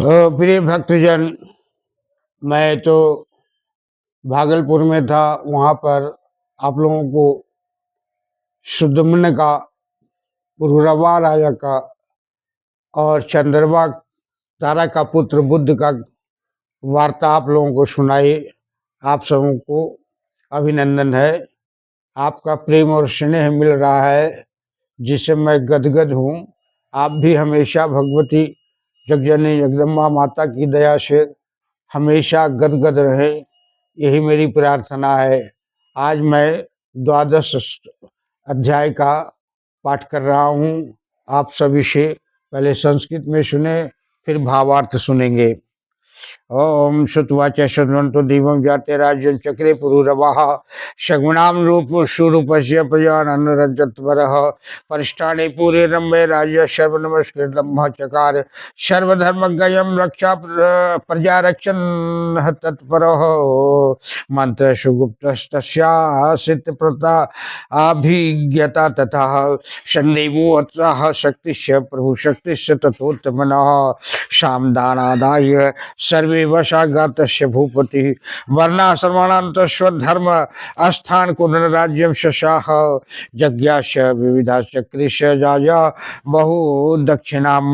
प्रिय भक्तजन, मैं तो भागलपुर में था। वहाँ पर आप लोगों को सुदमन का, पुरुरवा राजा का और चंद्रमा तारा का पुत्र बुद्ध का वार्ता आप लोगों को सुनाई। आप सबों को अभिनंदन है। आपका प्रेम और स्नेह मिल रहा है, जिससे मैं गदगद हूँ। आप भी हमेशा भगवती जगजननी जगदम्बा माता की दया से हमेशा गदगद रहे, यही मेरी प्रार्थना है। आज मैं 12 अध्याय का पाठ कर रहा हूँ। आप सभी से पहले संस्कृत में सुने, फिर भावार्थ सुनेंगे। ओम श्रुत्वाच श्रुण्वन्तो दिवं जाते राज्यं चक्रे पुरुरवाः शगुणां रूप स्वरूपस्य प्रजाननरजतवरः परिष्ठाने पूरे रम्भे राज्य सर्वनमस्कृतं चकार सर्वधर्मज्ञयं रक्षा प्रजा रक्षन् तत्परः मंत्र सुगुप्तस्यासित प्रता अभिज्ञता तथा संदेवो उत्साह शक्तिश्च प्रभु शक्तिश्च तथोत्तमनः सामदानादाय सर्वे वशागतस्य भूपति वर्णाश्रमाणांत स्वधर्म अस्थान कुंडराज्यम शशाह यज्ञास्य विविधास्य कृष्य जाया बहु दक्षिणाम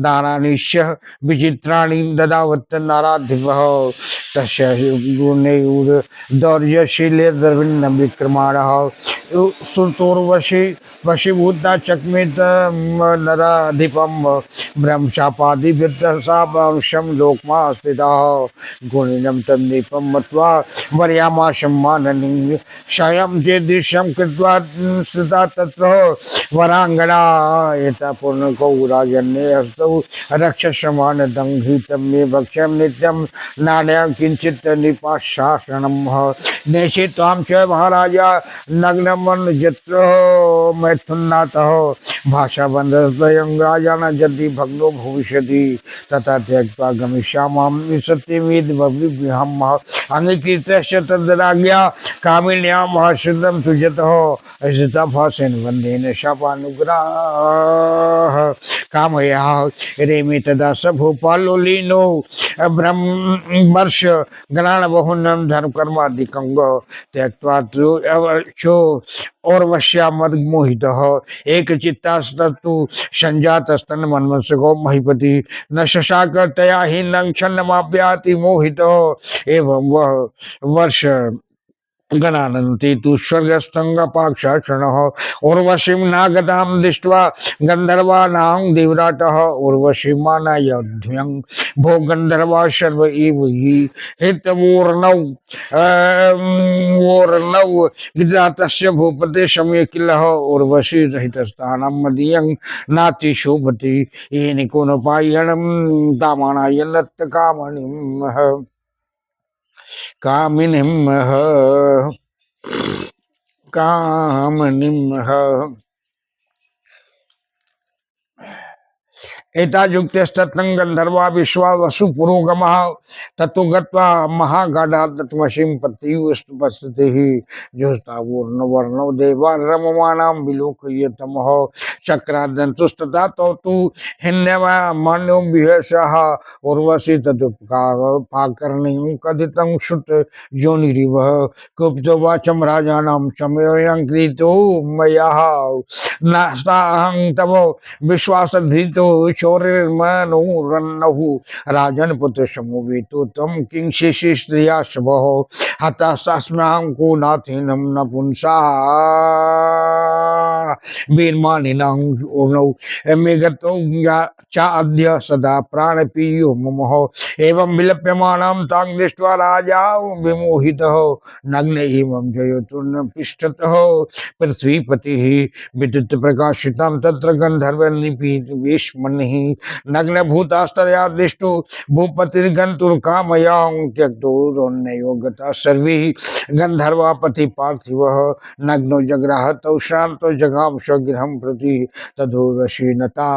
दानानिश्य विचित्राणि ददावत् नाराधिपः तस्य गुणैर दौर्यशीले द्रविण्ण विक्रमाणः सुतोर्वशी वशीभूता चक्मित नराधिपम ब्रह्मशापादि विद्यासापंशम लोकमा स्थितः गुणिनम तन्दीपम मत्वा वर्यामाशम माननीय स्वयं जे दृश्यम कृत्वा स्थिता तत्र वरांगना एता पूर्ण गौराजन्ये हस्तौ रक्षसमान दंघितम मे भक्ष्यम नित्यम नान्यं किंचित निपाशासनम नेशे त्वाम च महाराजा नग्नमन जत्र मैथुन्नातः भाषा बंधस्वयं राजा न यदि भग्नो भविष्यति तथा त्यक्त्वा गमिष्यामि सत्यमेव भविष्यहम् अंगीकृत्य तद्राज्ञा कामिन्यां हर्षितं तुजतः ऐसताभासेन वंदेन शापानुग्रह कामया रेमि तदा स भोपालो लीनो ब्रह्मवर्ष गणान बहुनम धर्म कर्मादिकंग त्यक्त्वा चो और वश्या मद मोहित एक चित्तास्तु संजात स्तन मनमसगो महिपति न शशाक तया ही नक्षन्न माप्याति मोहित एवं वह वर्ष गणानन्ति तु स्वर्गस्थंगपाक्षण उर्वशीं नागतां दृष्ट्वा गंधर्वाणां देवराटः उर्वशीमानायोध्यं भो गंधर्वा सर्व एव हि हितवोर्णौ वोर्णौ विधातस्य भूपते समय किलः उर्वशी रहितस्थानं मदीयं नाति शोभति येन कोनोपायनं दामानायनत्त कामनिम् कामिनीं कामनिम् एतायुक्तस्ततं गंधर्वा विश्वा वसु पुरोगमः ततो गत्वा महागाढात्मसीं पतिवस्तुपस्थितिः ज्योत्स्नावर्णो देवा रममाणां विलोकयतमः चक्रादन्तुस्तथा तौ हिन्यमान्यो विहसः उर्वशी तदुपकाकर्णीं कथितं श्रुत योनिरिव कुप्तो वाचं राजानां समयोऽयं कृतो मया नास्ताहं तव विश्वासधृतो शौर्यमनुरन्नहु राजन पुत्र समुवेतो तम किंशेषि स्त्रिया शवः हतास्तास्म्यां को नाथिनं नपुंसा वीरमानिनां ऊर्णौ मेघतो चा अद्य सदा प्राणपीयो ममः एवं विलप्यमानां तां दृष्ट्वा राजा विमोहितः नग्न एवं जयोतुर्न पृष्ठतः पृथ्वीपतिः विद्युत प्रकाशितं तत्र गंधर्वनिपीतवेशमनिः नग्नभूतास्तया दृष्टो भूपतिर्गन्तुर्कामयां त्यक्तोरन्यो गता सर्वे गंधर्वापति पार्थिवः नग्नो जग्राह तौ श्रान्तो जगाम स्वगृहं प्रति तदोर्वशीनता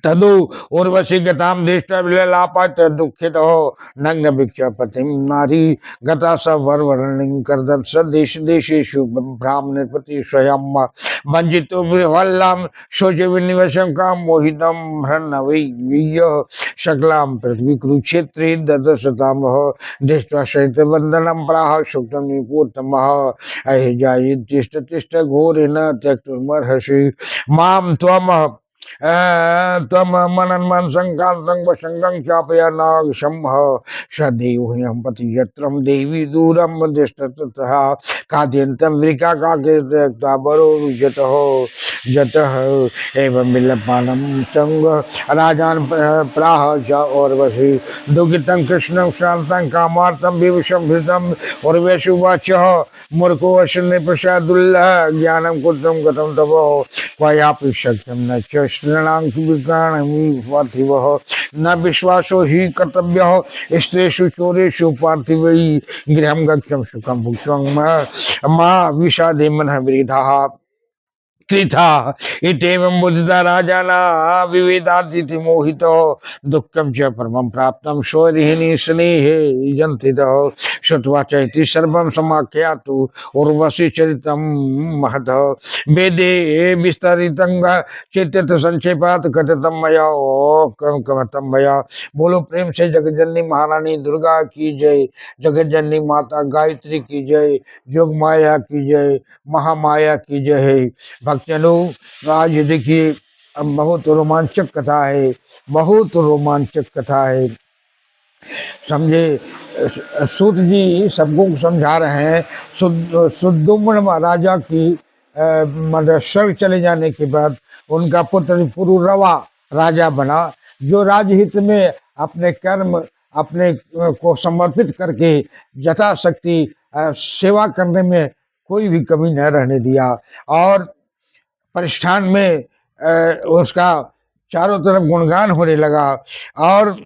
तदु उर्वशी गताम दृष्टा विललापत दुखित हो नग्न भिक्षापतिम नारी गता सवर्णिं करदत सदेश देशेषु ब्राह्मण प्रति स्वयं वंजितो वल्लम शोच विनिवशं काम मोहितम भ्रन्नवैय शकलाम पृथ्वी कुरुक्षेत्रे ददशताम दृष्ट्वा सहित वंदनम प्राह सुक्तम निपूतम अहिजायि तिष्ठ तिष्ठ घोरेण त्यक्तुर्मर्हसि माम त्वम तम मनन मन संकांतं वशंगं चापया नाग शंभ सदैव हम पति यत्रम देवी दूरम दिष्टतः काद्यंतम वृका काके त्यक्ता बरो जत हो जत एवं बिलपानम चंग राजान प्राह च और वशी दुखितं कृष्णं श्रांतं कामार्तं विवशं भृतं और वैशुवाच मूर्खो अश्विनी प्रसादुल्लह ज्ञानम कुत्रम गतम तपो क्वयापि शक्यम न च श्रृणांक पार्थिवः न विश्वासो हि कर्तव्यः स्त्रीषु चोरेषु पार्थिवै गृहं गच्छं सुखं भुक्त्वं मा विषादे मनः वृथाः कृथा इत्येवं बुद्धिता राजाना विवेदातिथि मोहितो दुःखं च परमं प्राप्तं स्वरिहिणी स्नेहे जन्तितः श्रुत्वा चैति सर्वं समाख्यातु उर्वशी चरितं महतः वेदे विस्तरितं चेत्यर्थ संक्षेपात् कथितं मया कमतं मया। बोलो प्रेम से जगज्जननी महारानी दुर्गा की जय, जगज्जननी माता गायत्री की जय, जोग माया की जय, महामाया की जय। भक्तजनों आज देखिए अब बहुत रोमांचक कथा है, बहुत रोमांचक कथा है। समझे, सूत जी सबको समझा रहे हैं। सुद्युम्न राजा की मतलब स्वर्ग चले जाने के बाद उनका पुत्र पुरुरवा राजा बना, जो राजहित में अपने कर्म अपने को समर्पित करके यथाशक्ति सेवा करने में कोई भी कमी न रहने दिया। और परिष्ठान में उसका चारों तरफ गुणगान होने लगा और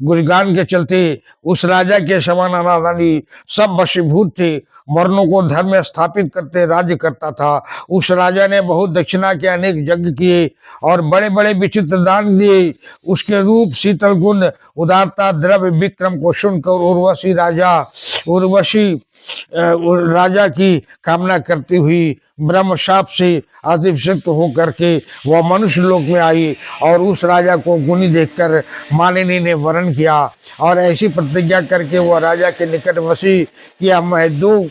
गुणगान के चलते उस राजा के समान अनादानी सब वशीभूत थे। वर्णों को धर्म में स्थापित करते राज्य करता था। उस राजा ने बहुत दक्षिणा के अनेक यज्ञ किए और बड़े बड़े विचित्र दान दिए। उसके रूप, शीतल गुण, उदारता, द्रव्य, विक्रम को सुनकर उर्वशी राजा की कामना करती हुई ब्रह्म शाप से अतिशक्त होकर के वह मनुष्य लोक में आई और उस राजा को गुणी देखकर मालिनी ने वरण किया और ऐसी प्रतिज्ञा करके वह राजा के निकट वशी किया, मैं 2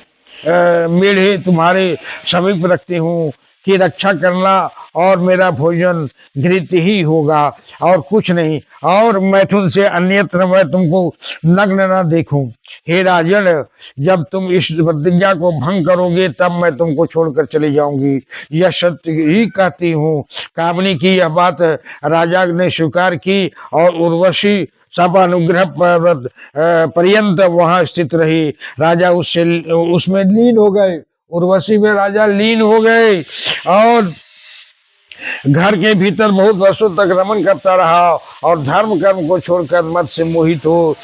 मेढ़े तुम्हारे समीप रखती हूँ की रक्षा करना और मेरा भोजन घृत ही होगा और कुछ नहीं, और मैथुन से अन्यत्र मैं तुमको नग्न न देखूं। हे राजन, जब तुम इस प्रतिज्ञा को भंग करोगे तब मैं तुमको छोड़कर चली जाऊंगी, यह सत्य ही कहती हूँ। कामनी की यह बात राजा ने स्वीकार की और उर्वशी सब अनुग्रह पर्यंत वहां स्थित रही। राजा उसमें लीन हो गए, उर्वशी में राजा लीन हो गए और घर के भीतर बहुत वर्षों तक रमन करता रहा और धर्म कर्म को छोड़कर मत से मोहित हो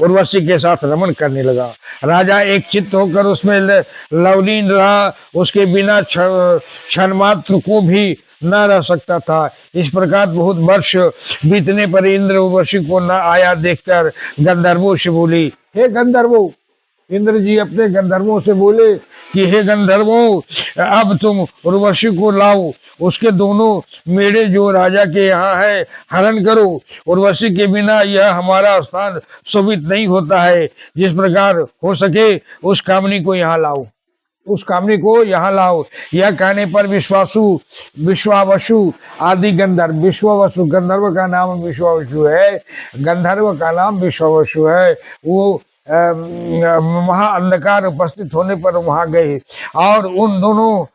उर्वशी के साथ रमन करने लगा। राजा एक चित्त होकर उसमें लवलीन रहा, उसके बिना क्षण मात्र को भी न रह सकता था। इस प्रकार बहुत वर्ष बीतने पर इंद्र उर्वशी को न आया देखकर गंधर्वों से बोली, हे गंधर्वों, इंद्र जी अपने गंधर्वों से बोले कि हे गंधर्वों, अब तुम उर्वशी को लाओ, उसके दोनों मेढ़े जो राजा के यहाँ है हरण करो। उर्वशी के बिना यह हमारा स्थान शोभित नहीं होता है। जिस प्रकार हो सके उस कामनी को यहाँ लाओ, उस कामनी को यहाँ लाओ। यह कहने पर विश्वावसु आदि गंधर्व, विश्वावसु गंधर्व का नाम विश्वावसु है, गंधर्व का नाम विश्वावसु है, वो महा अंधकार उपस्थित होने पर वहां गए और उन दोनों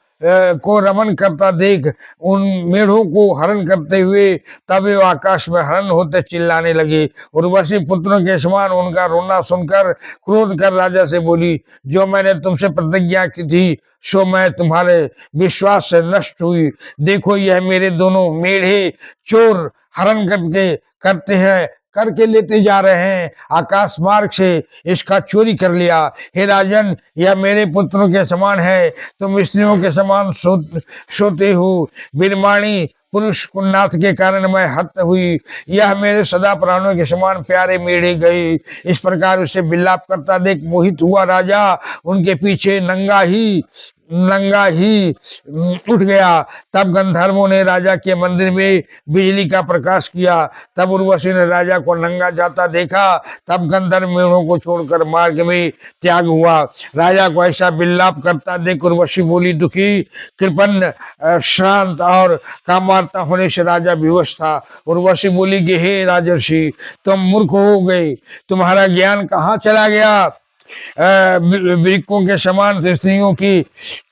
को रमन करता देख उन मेढ़ों को हरण करते हुए तब वे आकाश में हरण होते चिल्लाने लगे। उर्वशी पुत्रों के समान उनका रोना सुनकर क्रोध कर राजा से बोली, जो मैंने तुमसे प्रतिज्ञा की थी सो मैं तुम्हारे विश्वास से नष्ट हुई। देखो यह मेरे दोनों मेढ़े चोर हरण करते हैं, करके लेते जा रहे हैं, आकाश मार्ग से इसका चोरी कर लिया। हे राजन, यह मेरे पुत्रों के समान है, तुम स्त्रियों के समान सोते हो, बिरमाणी पुरुष कुन्नाथ के कारण मैं हत हुई, यह मेरे सदा प्राणों के समान प्यारे मेढ़े गए। इस प्रकार उसे विलाप करता देख मोहित हुआ राजा उनके पीछे नंगा ही उठ गया। तब गंधर्वों ने राजा के मंदिर में बिजली का प्रकाश किया। तब उर्वशी ने राजा को नंगा जाता देखा। तब गंधर्व मेढ़ों को छोड़कर मार्ग में त्याग हुआ। राजा को ऐसा विलाप करता देख उर्वशी बोली, दुखी कृपण श्रांत और कामार्ता होने से राजा बेहोश था। उर्वशी बोली कि हे राजर्षि, तुम मूर्ख हो गए, तुम्हारा ज्ञान कहाँ चला गया? वृक्कों के समान स्त्रियों की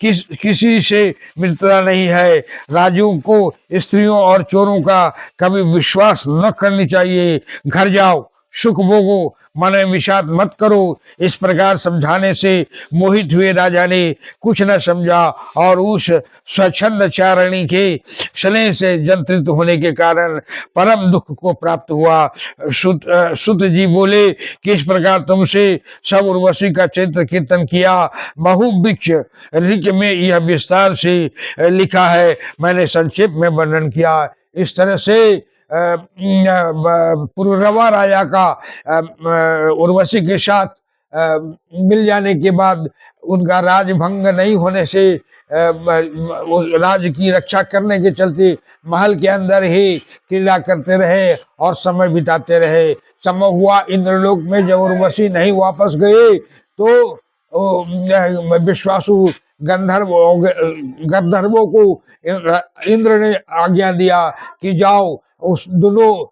किसी से मित्रता नहीं है। राजुओं को स्त्रियों और चोरों का कभी विश्वास न करनी चाहिए। घर जाओ, सुख भोगो, मन में विषाद मत करो। इस प्रकार समझाने से मोहित हुए राजा ने कुछ न समझा और उस स्वच्छंद चारणी के स्नेह से जंत्रित होने के कारण परम दुख को प्राप्त हुआ। सुत जी बोले कि इस प्रकार तुमसे सब उर्वशी का चरित्र कीर्तन किया। बहुवृक्ष ऋक में यह विस्तार से लिखा है, मैंने संक्षेप में वर्णन किया। इस तरह से पुरुरवा राजा का उर्वशी के साथ मिल जाने के बाद उनका राजभंग नहीं होने से राज की रक्षा करने के चलते महल के अंदर ही क्रीड़ा करते रहे और समय बिताते रहे। समय हुआ इंद्रलोक में जब उर्वशी नहीं वापस गए तो विश्वासु गंधर्वों को इंद्र ने आज्ञा दिया कि जाओ उस दोनों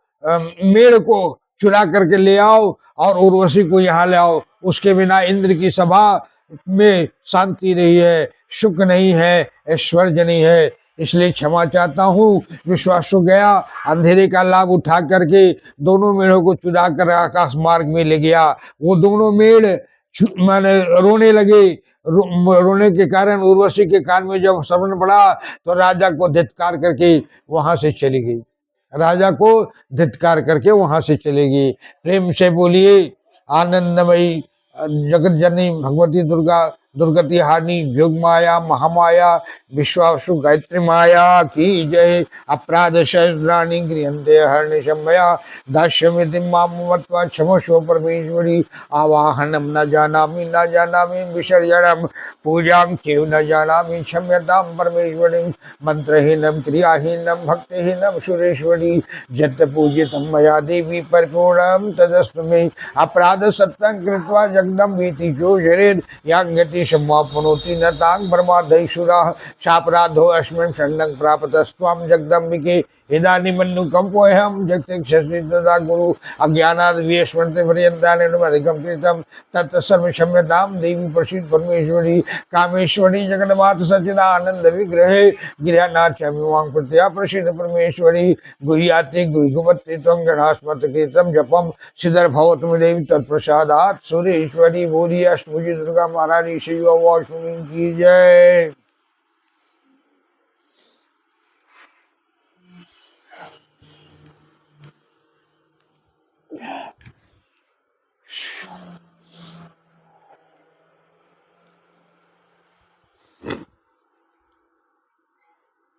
मेढ़ को चुरा करके ले आओ और उर्वशी को यहाँ ले आओ। उसके बिना इंद्र की सभा में शांति नहीं है, सुख नहीं है, ऐश्वर्य नहीं है। इसलिए क्षमा चाहता हूँ। विश्वासु गया, अंधेरे का लाभ उठा करके दोनों मेढ़ों को चुरा कर आकाश मार्ग में ले गया। वो दोनों मेढ़ माने रोने लगे। रोने के कारण उर्वशी के कान में जब श्रवण पड़ा तो राजा को धिक्कार करके वहां से चली गई। राजा को धिक्कार करके वहां से चलेगी। प्रेम से बोलिए आनंदमयी जगत जननी भगवती दुर्गा दुर्गति हानि योग माया महामाया विश्वासु गायत्री माया की जय। अपराध सहस्राणि गृहन्ते हर्निशमया दास्यमिति मामवत्वा क्षमस्व परमेश्वरी। आवाहनम न जानामि विसर्जनम पूजां चैव न जानामि क्षम्यतां परमेश्वरी। मंत्रहीनम क्रियाहीनम भक्तिहीनम सुरेश्वरी। जत पूजितं मया देवी परिपूर्णं तदस्तु मे। अपराध सत्तं कृत्वा जगदम्बेति जो शरेद याज्ञति समापनोति न तांग ब्रह्मादयसुराः। सापराधो अस्मिन् शरणं प्राप्तस्त्वां जगदम्बिके। इदानीमन्नुकम्पोऽहं जगत्क्षसितदा गुरु। अज्ञानाद् विस्मृते पर्यन्तानिर्मधिकं कृतं तत्सर्वं क्षम्यतां देवी प्रसीद परमेश्वरी। कामेश्वरी जगन्माता सच्चिदानंद विग्रहे गिरनाथ्यामिमां कृत्या प्रसीद परमेश्वरी। गुह्याते गुह्यवत्ते त्वं गणास्मत् कृतं जपं सिद्धिर्भवतु देवी तत्प्रसादात् सुरेश्वरी। बोलिए अष्टभुजी दुर्गा महारानी शिव की जय।